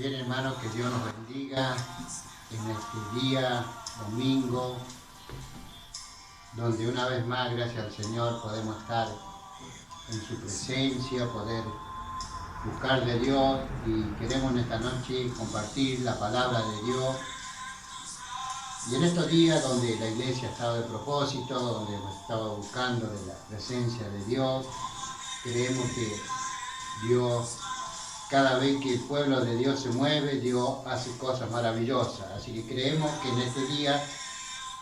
Bien, hermanos, que Dios nos bendiga en este día, domingo, donde una vez más, gracias al Señor, podemos estar en su presencia, poder buscar de Dios, y queremos en esta noche compartir la palabra de Dios. Y en estos días donde la iglesia ha estado de propósito, donde hemos estado buscando de la presencia de Dios, creemos que Dios, cada vez que el pueblo de Dios se mueve, Dios hace cosas maravillosas. Así que creemos que en este día,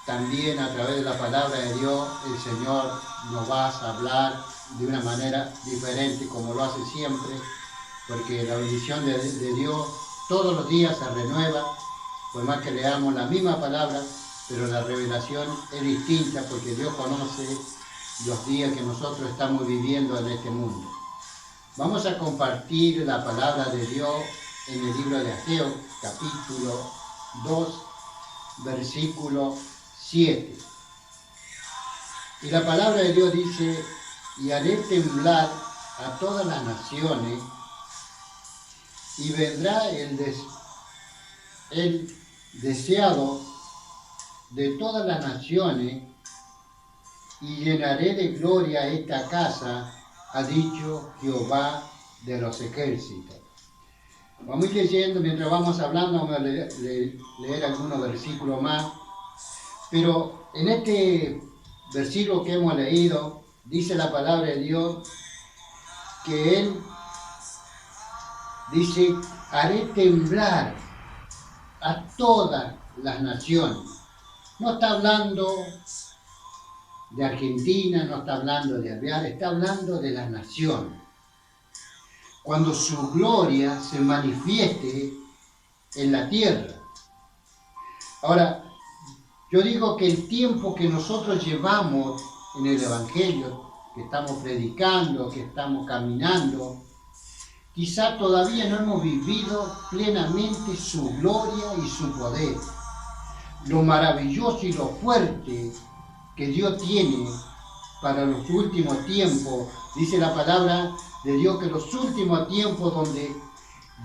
también a través de la palabra de Dios, el Señor nos va a hablar de una manera diferente, como lo hace siempre, porque la bendición de Dios todos los días se renueva, por más que leamos la misma palabra, pero la revelación es distinta, porque Dios conoce los días que nosotros estamos viviendo en este mundo. Vamos a compartir la palabra de Dios en el libro de Ageo, capítulo 2, versículo 7. Y la palabra de Dios dice: y haré temblar a todas las naciones, y vendrá el deseado de todas las naciones, y llenaré de gloria esta casa, ha dicho Jehová de los ejércitos. Vamos a ir leyendo, mientras vamos hablando, vamos a leer algunos versículos más. Pero en este versículo que hemos leído, dice la palabra de Dios que Él dice: haré temblar a todas las naciones. No está hablando de Argentina, no está hablando de Alvear, está hablando de las naciones. Cuando su gloria se manifieste en la tierra. Ahora, yo digo que el tiempo que nosotros llevamos en el Evangelio, que estamos predicando, que estamos caminando, quizá todavía no hemos vivido plenamente su gloria y su poder. Lo maravilloso y lo fuerte que Dios tiene para los últimos tiempos. Dice la palabra de Dios que los últimos tiempos donde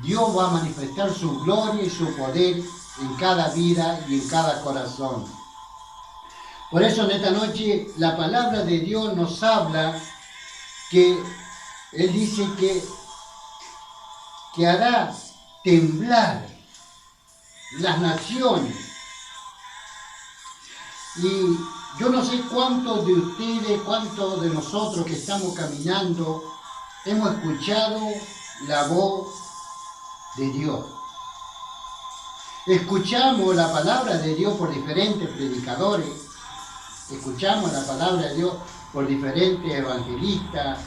Dios va a manifestar su gloria y su poder en cada vida y en cada corazón. Por eso en esta noche la palabra de Dios nos habla que Él dice que hará temblar las naciones. Y yo no sé cuántos de ustedes, cuántos de nosotros que estamos caminando hemos escuchado la voz de Dios. Escuchamos la palabra de Dios por diferentes predicadores, escuchamos la palabra de Dios por diferentes evangelistas,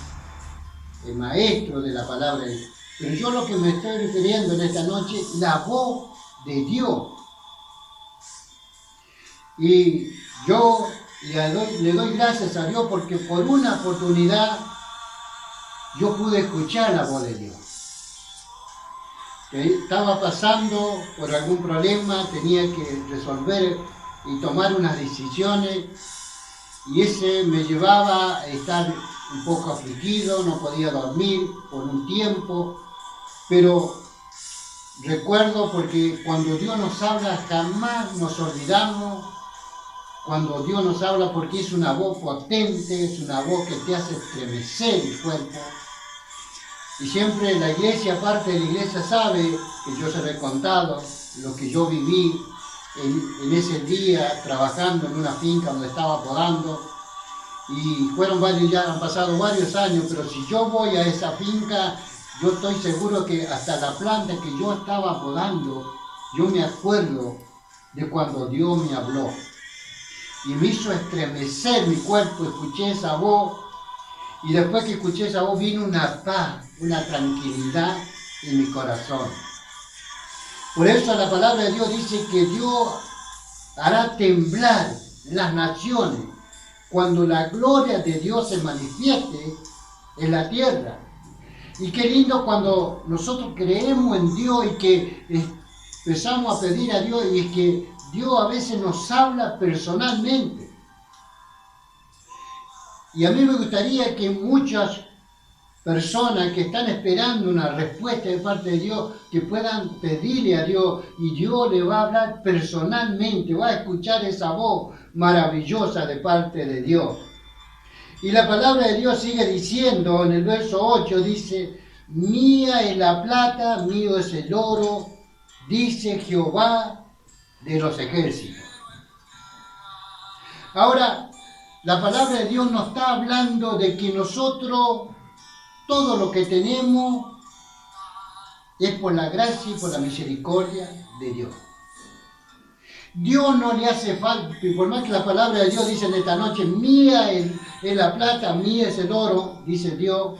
maestros de la palabra de Dios. Pero yo lo que me estoy refiriendo en esta noche, la voz de Dios. Y yo le doy gracias a Dios porque por una oportunidad yo pude escuchar la voz de Dios. Que estaba pasando por algún problema, tenía que resolver y tomar unas decisiones, y ese me llevaba a estar un poco afligido, no podía dormir por un tiempo, pero recuerdo, porque cuando Dios nos habla jamás nos olvidamos. Cuando Dios nos habla, porque es una voz potente, es una voz que te hace estremecer el cuerpo. Y siempre la iglesia, parte de la iglesia, sabe que yo se lo he contado, lo que yo viví en ese día trabajando en una finca donde estaba podando. Y fueron varios, ya han pasado varios años, pero si yo voy a esa finca, yo estoy seguro que hasta la planta que yo estaba podando, yo me acuerdo de cuando Dios me habló. Y me hizo estremecer mi cuerpo, escuché esa voz, y después que escuché esa voz vino una paz, una tranquilidad en mi corazón. Por eso la palabra de Dios dice que Dios hará temblar las naciones cuando la gloria de Dios se manifieste en la tierra. Y qué lindo cuando nosotros creemos en Dios y que empezamos a pedir a Dios, y es que Dios a veces nos habla personalmente. Y a mí me gustaría que muchas personas que están esperando una respuesta de parte de Dios, que puedan pedirle a Dios y Dios le va a hablar personalmente, va a escuchar esa voz maravillosa de parte de Dios. Y la palabra de Dios sigue diciendo en el verso 8, dice, mía es la plata, mío es el oro, dice Jehová de los ejércitos. Ahora, la palabra de Dios nos está hablando de que nosotros, todo lo que tenemos, es por la gracia y por la misericordia de Dios. Dios no le hace falta, y por más que la palabra de Dios dice en esta noche, mía es la plata, mía es el oro, dice Dios,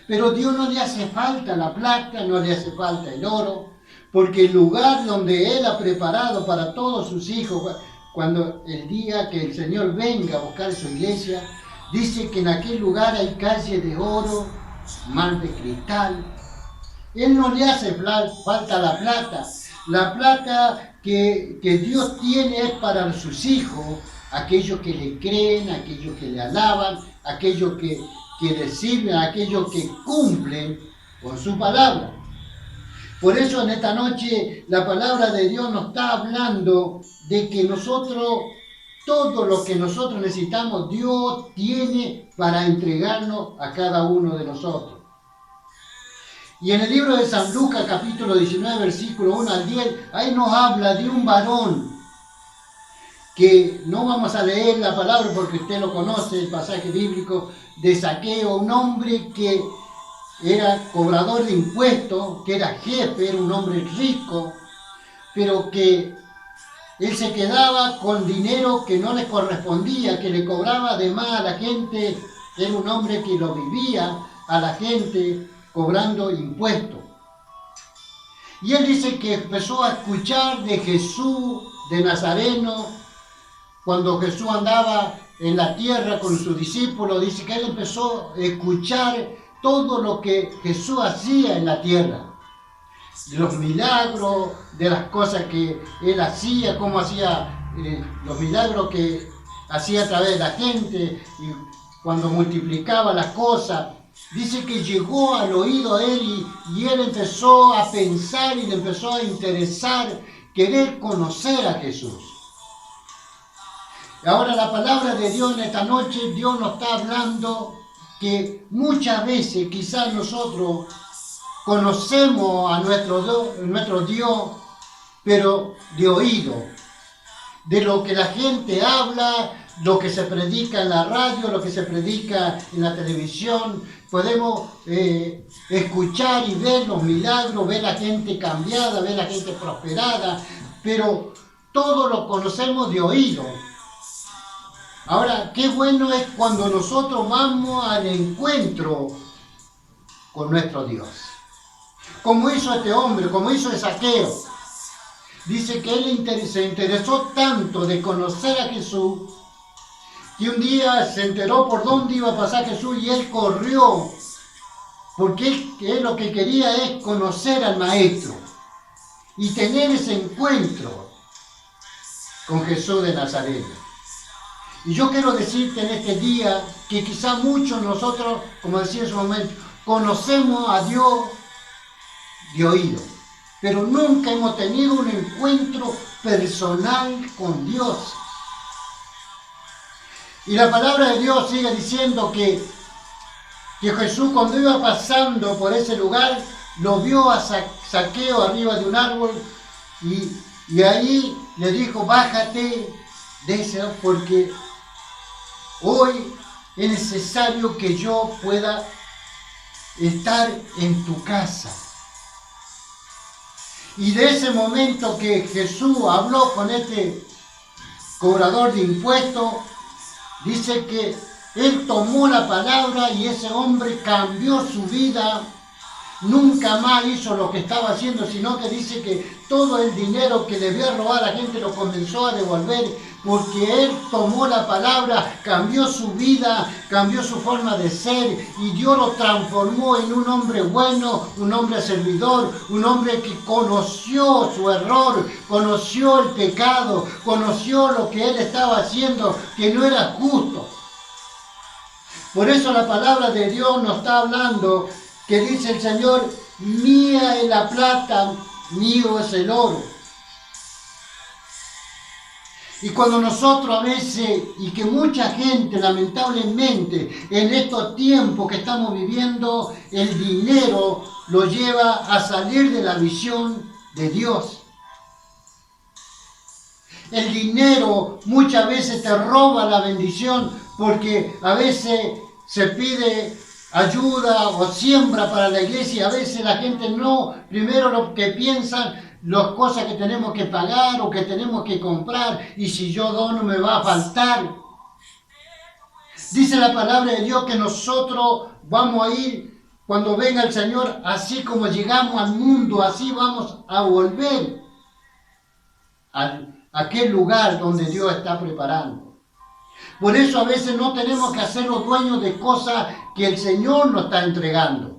pero Dios no le hace falta la plata, no le hace falta el oro, porque el lugar donde Él ha preparado para todos sus hijos, cuando el día que el Señor venga a buscar su iglesia, dice que en aquel lugar hay calles de oro, mar de cristal. Él no le hace falta la plata que Dios tiene es para sus hijos, aquellos que le creen, aquellos que le alaban, aquellos que le sirven, aquellos que cumplen con su palabra. Por eso en esta noche la palabra de Dios nos está hablando de que nosotros, todo lo que nosotros necesitamos, Dios tiene para entregarnos a cada uno de nosotros. Y en el libro de San Lucas, capítulo 19, versículo 1 al 10, ahí nos habla de un varón que no vamos a leer la palabra porque usted lo conoce, el pasaje bíblico de Zaqueo, un hombre que era cobrador de impuestos, que era jefe, era un hombre rico, pero que él se quedaba con dinero que no le correspondía, que le cobraba de más a la gente, era un hombre que lo vivía a la gente cobrando impuestos. Y él dice que empezó a escuchar de Jesús de Nazareno, cuando Jesús andaba en la tierra con sus discípulos, dice que él empezó a escuchar todo lo que Jesús hacía en la tierra. Los milagros, de las cosas que él hacía, cómo hacía los milagros que hacía a través de la gente, y cuando multiplicaba las cosas. Dice que llegó al oído a él y él empezó a pensar y le empezó a interesar, querer conocer a Jesús. Ahora la palabra de Dios en esta noche, Dios nos está hablando que muchas veces quizás nosotros conocemos a nuestro Dios, pero de oído, de lo que la gente habla, lo que se predica en la radio, lo que se predica en la televisión. Podemos escuchar y ver los milagros, ver la gente cambiada, ver la gente prosperada, pero todo lo conocemos de oído. Ahora, qué bueno es cuando nosotros vamos al encuentro con nuestro Dios. Como hizo este hombre, como hizo Zaqueo. Dice que él se interesó tanto de conocer a Jesús, que un día se enteró por dónde iba a pasar Jesús y él corrió, porque él lo que quería es conocer al Maestro y tener ese encuentro con Jesús de Nazaret. Y yo quiero decirte en este día que quizá muchos nosotros, como decía en su momento, conocemos a Dios de oído, pero nunca hemos tenido un encuentro personal con Dios. Y la palabra de Dios sigue diciendo que Jesús, cuando iba pasando por ese lugar, lo vio a Zaqueo arriba de un árbol y ahí le dijo, bájate de ese, porque hoy es necesario que yo pueda estar en tu casa. Y de ese momento que Jesús habló con este cobrador de impuestos, dice que él tomó la palabra y ese hombre cambió su vida. Nunca más hizo lo que estaba haciendo, sino que dice que todo el dinero que le había robado a la gente lo comenzó a devolver, porque él tomó la palabra, cambió su vida, cambió su forma de ser, y Dios lo transformó en un hombre bueno, un hombre servidor, un hombre que conoció su error, conoció el pecado, conoció lo que él estaba haciendo, que no era justo. Por eso la palabra de Dios nos está hablando, que dice el Señor, mía es la plata, mío es el oro. Y cuando nosotros a veces, y que mucha gente lamentablemente en estos tiempos que estamos viviendo, el dinero lo lleva a salir de la visión de Dios. El dinero muchas veces te roba la bendición porque a veces se pide ayuda o siembra para la iglesia y a veces la gente no, primero lo que piensan, las cosas que tenemos que pagar o que tenemos que comprar y si yo dono me va a faltar. Dice la palabra de Dios que nosotros vamos a ir cuando venga el Señor, así como llegamos al mundo, así vamos a volver a aquel lugar donde Dios está preparando. Por eso a veces no tenemos que hacernos dueños de cosas que el Señor nos está entregando.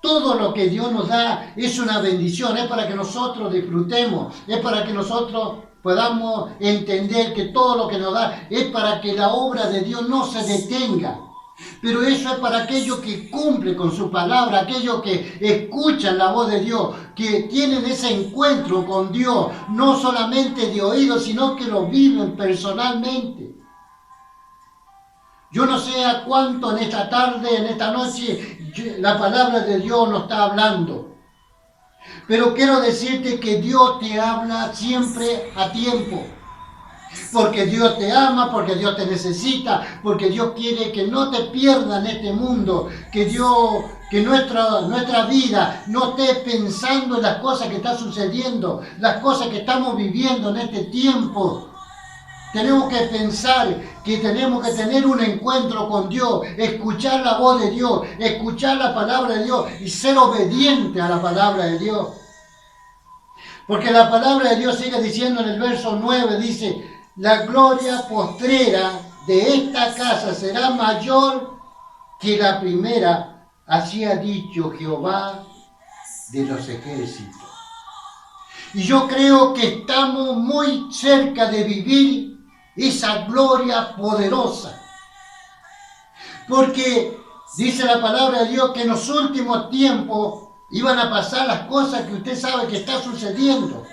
Todo lo que Dios nos da es una bendición, es para que nosotros disfrutemos, es para que nosotros podamos entender que todo lo que nos da es para que la obra de Dios no se detenga. Pero eso es para aquellos que cumplen con su palabra, aquellos que escuchan la voz de Dios, que tienen ese encuentro con Dios, no solamente de oído, sino que lo viven personalmente. Yo no sé a cuánto en esta tarde, en esta noche, la palabra de Dios nos está hablando. Pero quiero decirte que Dios te habla siempre a tiempo. Porque Dios te ama, porque Dios te necesita, porque Dios quiere que no te pierdas en este mundo, que nuestra vida no esté pensando en las cosas que están sucediendo, las cosas que estamos viviendo en este tiempo. Tenemos que pensar que tenemos que tener un encuentro con Dios, escuchar la voz de Dios, escuchar la palabra de Dios y ser obediente a la palabra de Dios. Porque la palabra de Dios sigue diciendo en el verso 9, dice, la gloria postrera de esta casa será mayor que la primera, así ha dicho Jehová de los ejércitos. Y yo creo que estamos muy cerca de vivir esa gloria poderosa. Porque dice la palabra de Dios que en los últimos tiempos iban a pasar las cosas que usted sabe que está sucediendo.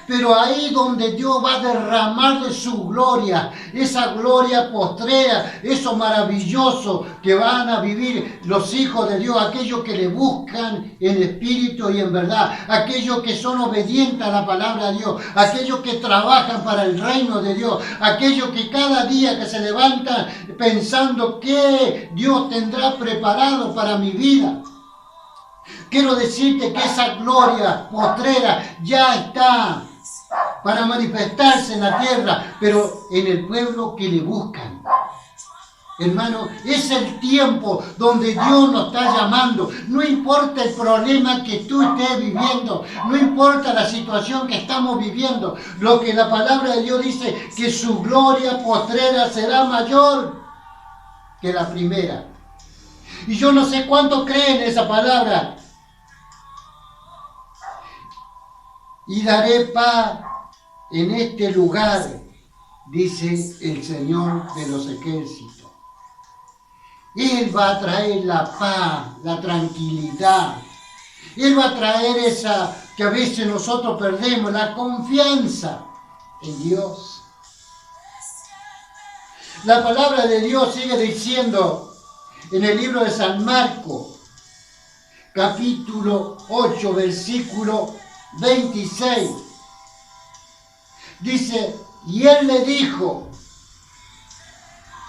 Pero ahí donde Dios va a derramar de su gloria, esa gloria postrera, eso maravilloso que van a vivir los hijos de Dios, aquellos que le buscan en espíritu y en verdad, aquellos que son obedientes a la palabra de Dios, aquellos que trabajan para el reino de Dios, aquellos que cada día que se levantan pensando que Dios tendrá preparado para mi vida. Quiero decirte que esa gloria postrera ya está para manifestarse en la tierra, pero en el pueblo que le buscan. Hermano, es el tiempo donde Dios nos está llamando. No importa el problema que tú estés viviendo, no importa la situación que estamos viviendo. Lo que la palabra de Dios dice, que su gloria postrera será mayor que la primera. Y yo no sé cuánto creen esa palabra. Y daré paz en este lugar, dice el Señor de los ejércitos. Él va a traer la paz, la tranquilidad. Él va a traer esa que a veces nosotros perdemos, la confianza en Dios. La palabra de Dios sigue diciendo en el libro de San Marcos, capítulo 8, versículo 26. Dice, y él le dijo,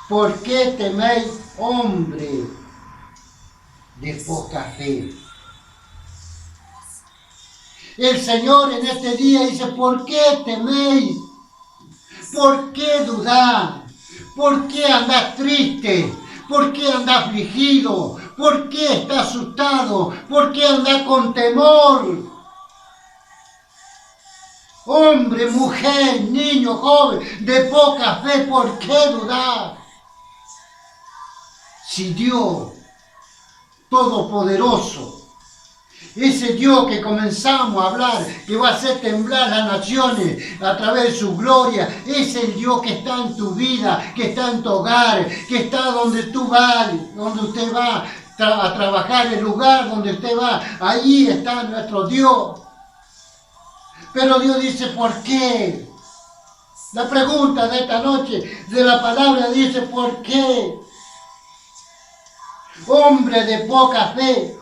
¿por qué teméis, hombre de poca fe? El Señor en este día dice, ¿por qué teméis? ¿Por qué dudar? ¿Por qué andás triste? ¿Por qué andás afligido? ¿Por qué estás asustado? ¿Por qué andás con temor? Hombre, mujer, niño, joven, de poca fe, ¿por qué dudar? Si Dios Todopoderoso, Ese Dios que comenzamos a hablar, que va a hacer temblar las naciones a través de su gloria, es el Dios que está en tu vida, que está en tu hogar, que está donde tú vas, donde usted va a trabajar, el lugar donde usted va, ahí está nuestro Dios. Pero Dios dice, ¿por qué? La pregunta de esta noche de la palabra dice, ¿por qué? Hombre de poca fe.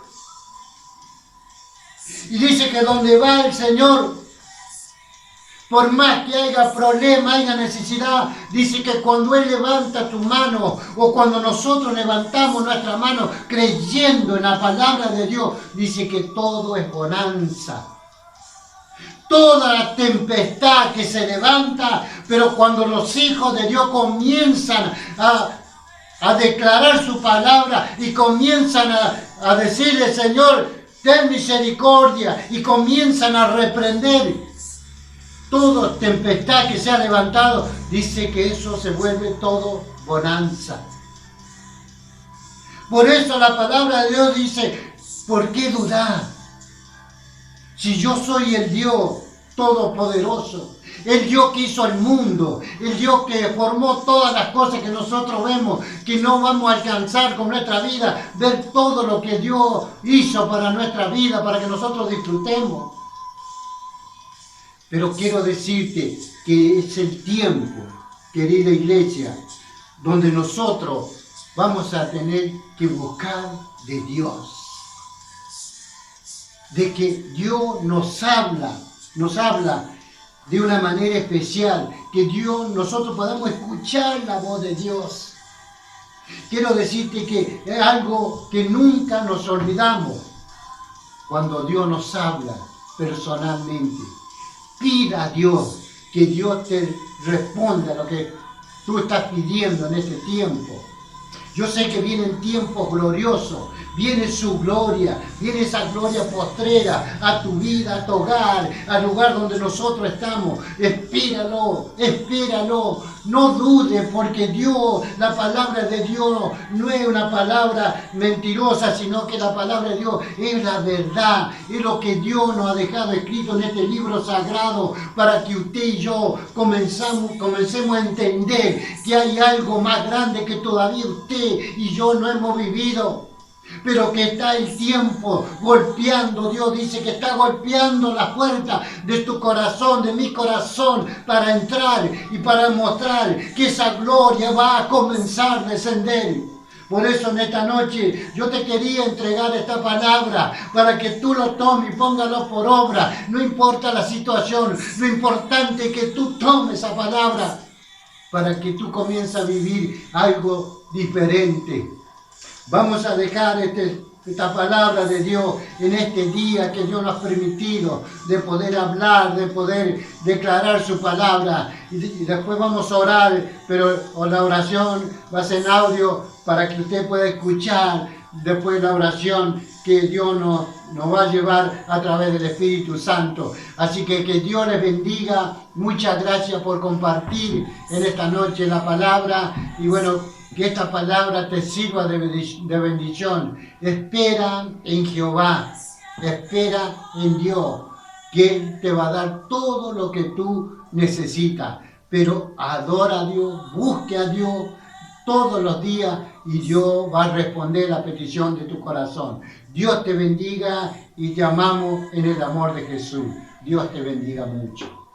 Y dice que donde va el Señor, por más que haya problema, haya necesidad, dice que cuando Él levanta tu mano, o cuando nosotros levantamos nuestra mano creyendo en la palabra de Dios, dice que todo es bonanza. Toda la tempestad que se levanta, pero cuando los hijos de Dios comienzan a declarar su palabra y comienzan a decirle, Señor, ten misericordia, y comienzan a reprender toda tempestad que se ha levantado, dice que eso se vuelve todo bonanza. Por eso la palabra de Dios dice, ¿por qué dudar? Si yo soy el Dios todopoderoso, el Dios que hizo el mundo, el Dios que formó todas las cosas que nosotros vemos, que no vamos a alcanzar con nuestra vida, ver todo lo que Dios hizo para nuestra vida, para que nosotros disfrutemos. Pero quiero decirte que es el tiempo, querida iglesia, donde nosotros vamos a tener que buscar de Dios. De que Dios nos habla de una manera especial, que nosotros podamos escuchar la voz de Dios. Quiero decirte que es algo que nunca nos olvidamos cuando Dios nos habla personalmente. Pida a Dios que Dios te responda a lo que tú estás pidiendo en este tiempo. Yo sé que vienen tiempos gloriosos, viene su gloria, viene esa gloria postrera a tu vida, a tu hogar, al lugar donde nosotros estamos. Espéralo, espéralo, no dudes, porque Dios, la palabra de Dios no es una palabra mentirosa, sino que la palabra de Dios es la verdad, es lo que Dios nos ha dejado escrito en este libro sagrado, para que usted y yo comencemos a entender que hay algo más grande que todavía usted y yo no hemos vivido, pero que está el tiempo golpeando. Dios dice que está golpeando la puerta de tu corazón, de mi corazón, para entrar y para mostrar que esa gloria va a comenzar a descender. Por eso en esta noche yo te quería entregar esta palabra para que tú lo tomes y póngalo por obra. No importa la situación, lo importante es que tú tomes esa palabra para que tú comiences a vivir algo diferente. Vamos a dejar esta palabra de Dios en este día que Dios nos ha permitido, de poder hablar, de poder declarar su palabra. Y después vamos a orar, pero la oración va a ser en audio para que usted pueda escuchar después la oración que Dios nos va a llevar a través del Espíritu Santo. Así que Dios les bendiga. Muchas gracias por compartir en esta noche la palabra. Y bueno, que esta palabra te sirva de bendición. Espera en Jehová. Espera en Dios, que Él te va a dar todo lo que tú necesitas. Pero adora a Dios, busque a Dios todos los días y Dios va a responder la petición de tu corazón. Dios te bendiga y te amamos en el amor de Jesús. Dios te bendiga mucho.